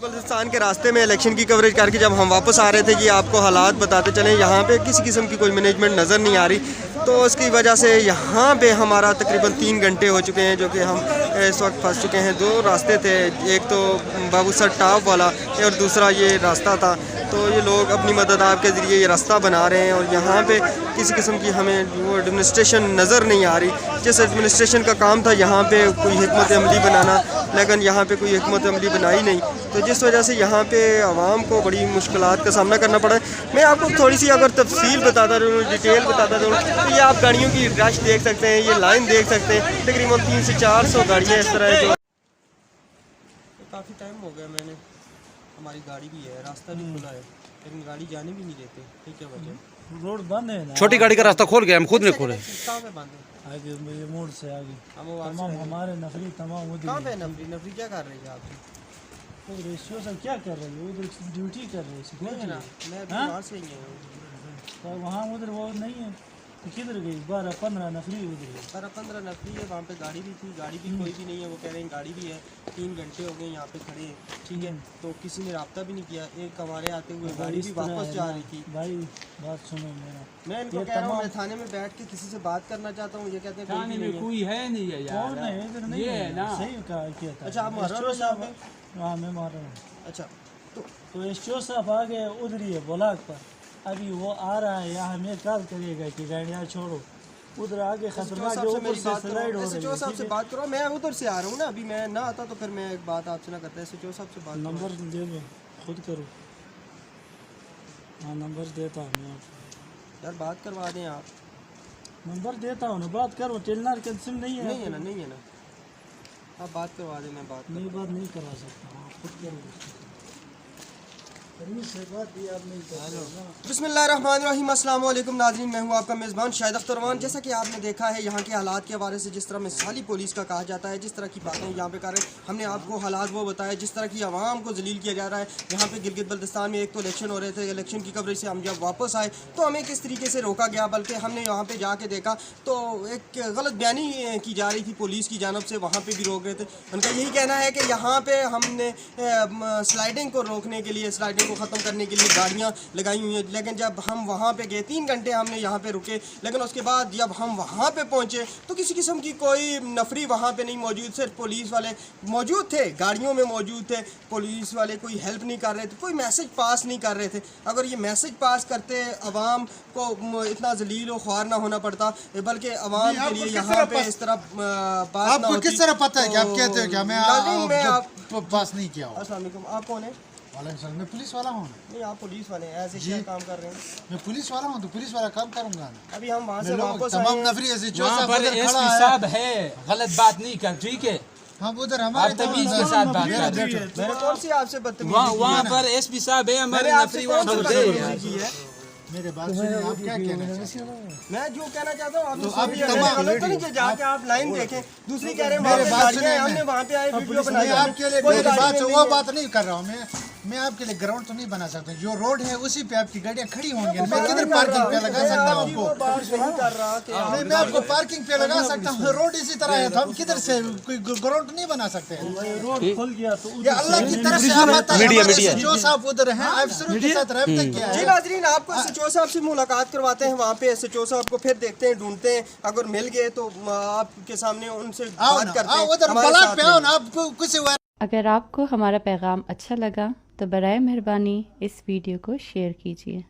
बल्दिस्तान के रास्ते में इलेक्शन की कवरेज करके जब हम वापस आ रहे थे कि आपको हालात बताते चलें, यहाँ पे किसी किस्म की कोई मैनेजमेंट नज़र नहीं आ रही, तो उसकी वजह से यहाँ पे हमारा तकरीबन 3 घंटे हो चुके हैं जो कि हम इस वक्त फंस चुके हैं। 2 रास्ते थे, एक तो बाबू सर टाप वाला और दूसरा ये रास्ता था। तो ये लोग अपनी मदद आप के ज़रिए ये रास्ता बना रहे हैं और यहाँ पे किसी किस्म की हमें वो एडमिनिस्ट्रेशन नज़र नहीं आ रही। जिस एडमिनिस्ट्रेशन का काम था यहाँ पे कोई हिकमत अमली बनाना, लेकिन यहाँ पे कोई हिकमत अमली बनाई नहीं, तो जिस वजह से यहाँ पे आवाम को बड़ी मुश्किलात का सामना करना पड़ा है। मैं आपको थोड़ी सी अगर तफसील बताता रहूँ, डिटेल बताता रहूँ, तो ये आप गाड़ियों की रश देख सकते हैं, ये लाइन देख सकते हैं, तकरीबन 300 से 400 गाड़ियाँ इस तरह है। काफ़ी टाइम हो गया मैंने, हमारी गाड़ी भी है, रास्ता भी खुला है, लेकिन गाड़ी जाने भी नहीं देते। ठीक है, वजह रोड बंद है ना, छोटी गाड़ी का रास्ता खोल गया, हम खुद ने खोले। कहाँ पे बंद है? आगे ये मोड़ से आगे तमाम हमारे नफरी तमाम उधर। कहाँ पे नफरी क्या कर रही है आप? तो रेशियो सब क्या कर रही है? उधर ड्यूटी कर रही है ना, मैं वहाँ से ही हूँ, तो वहाँ उधर वो नहीं है, तो किधर गई? 12-15 नफरी उधर है, 12-15 नफरी है, वहाँ पे गाड़ी भी थी, गाड़ी भी कोई भी नहीं है। वो कह रहे हैं गाड़ी भी है, 3 घंटे हो गए यहाँ पे खड़े हैं। ठीक है, तो किसी ने राब्ता भी नहीं किया। एक हमारे आते हुए गाड़ी भी वापस जा रही थी। भाई बात सुनो मेरा, मैं इनको कह रहा हूँ मैं थाने में बैठ के किसी से बात करना चाहता हूँ, ये कहते हैं थाने में कोई है नहीं है यार, कौन है इधर? नहीं है ना, सही कहा किया था। अच्छा, आप मार रहे हो साहब? हाँ मैं मार रहा हूँ। अच्छा, तो एसटीओ साहब आ गए उधर ही है ब्लॉक पर, अभी वो आ रहा है यहाँ, हमें कॉल करेगा कि गाड़ियाँ छोड़ो, उधर आगे खतरनाक जो ऊपर से स्लाइड हो रही है। एसटीओ साहब से बात करो, मैं उधर से आ रहा हूँ ना, अभी मैं ना आता तो फिर मैं एक बात आपसे ना करता। एसटीओ साहब से बात, नंबर दे दो, खुद करो। हाँ नंबर देता हूँ मैं यार, बात करवा दें आप। नंबर देता हूँ ना, बात करो, टेलनर का सिम नहीं है? नहीं है ना, नहीं है ना, आप बात करवा दें, मैं बात नहीं करवा सकता, खुद करो। बिस्मिल्लाहिर्रहमानिर्रहीम, अस्सलाम वालेकुम नाज़रीन, मैं हूँ आपका मेज़बान शाहिद अख्तर रमान। जैसा कि आपने देखा है यहाँ के हालात के हवाले से, जिस तरह मिसाली पुलिस का कहा जाता है, जिस तरह की बातें यहाँ पे कर रहे हैं, हमने आपको हालात वो बताया, जिस तरह की आवाम को जलील किया जा रहा है। यहाँ पे गिलगित बल्तिस्तान में एक तो इलेक्शन हो रहे थे, इलेक्शन की कवरेज से हम जब वापस आए तो हमें किस तरीके से रोका गया, बल्कि हमने यहाँ पर जाके देखा तो एक गलत बयानी की जा रही थी पुलिस की जानब से, वहाँ पर भी रोक रहे थे। उनका यही कहना है कि यहाँ पर हमने स्लाइडिंग को रोकने के लिए, स्लाइडिंग को ख़त्म करने के लिए गाड़ियाँ लगाई हुई हैं, लेकिन जब हम वहाँ पे गए 3 घंटे हमने यहाँ पे रुके, लेकिन उसके बाद जब हम वहाँ पे पहुँचे तो किसी किस्म की कोई नफरी वहाँ पे नहीं मौजूद। सिर्फ पुलिस वाले मौजूद थे, गाड़ियों में मौजूद थे, पुलिस वाले कोई हेल्प नहीं कर रहे थे, कोई मैसेज पास नहीं कर रहे थे। अगर ये मैसेज पास करते आवाम को इतना जलील व ख्वार ना होना पड़ता, बल्कि आवाम के लिए यहाँ पे इस तरह बात ना होती। किस तरह पता है कि आप कहते हो क्या मैं पास नहीं किया? अस्सलाम वालेकुम, आप कौन है? मैं पुलिस वाला हूँ। नहीं, आप पुलिस वाले हैं, ऐसे क्या काम कर रहे हैं? मैं पुलिस वाला हूँ तो पुलिस वाला काम करूँगा। अभी हम वहाँ से वापस तमाम नफरी ऐसे जो साहब है, गलत बात नहीं कर, ठीक है? हम उधर हमारे तमीज के साथ बात कर रहे हैं। मैंने कौन सी आपसे बदतमीजी? वहाँ पर एसपी साहब है, हमारे नफरी वहाँ पर है। मेरे बात सुनिए, आप क्या कहना चाहते हैं? मैं जो कहना चाहता हूँ आप गलत तो नहीं कि जाके आप लाइन देखें, दूसरी कह रहे हैं मेरे बात सुनिए, हमने वहाँ पे आए वीडियो बनाया। आपके लिए मेरी बात वो बात नहीं कर रहा हूँ मैं आपके लिए ग्राउंड तो नहीं बना सकता, जो रोड है उसी पे आपकी गाड़ियाँ खड़ी होंगी। मैं किधर पार्किंग पे लगा सकता हूँ आपको? मैं आपको पार्किंग पे लगा सकता हूँ, रोड इसी तरह है, तो हम किधर से कोई ग्राउंड नहीं बना सकते? रोड खुल गया तो ये अल्लाह की तरफ से आप मीडिया जो साहब उधर हैं, अफसरों के साथ रब्ता किया है। जी नाज़रीन, आपको एसएचओ साहब से मुलाकात करवाते हैं वहाँ पे। एसएचओ साहब को फिर देखते हैं, ढूंढते हैं, अगर मिल गए तो आपके सामने उनसे बात करते हैं। उधर ब्लॉक पे आओ ना, आपको कुछ। अगर आपको हमारा पैगाम अच्छा लगा तो बराए मेहरबानी इस वीडियो को शेयर कीजिए।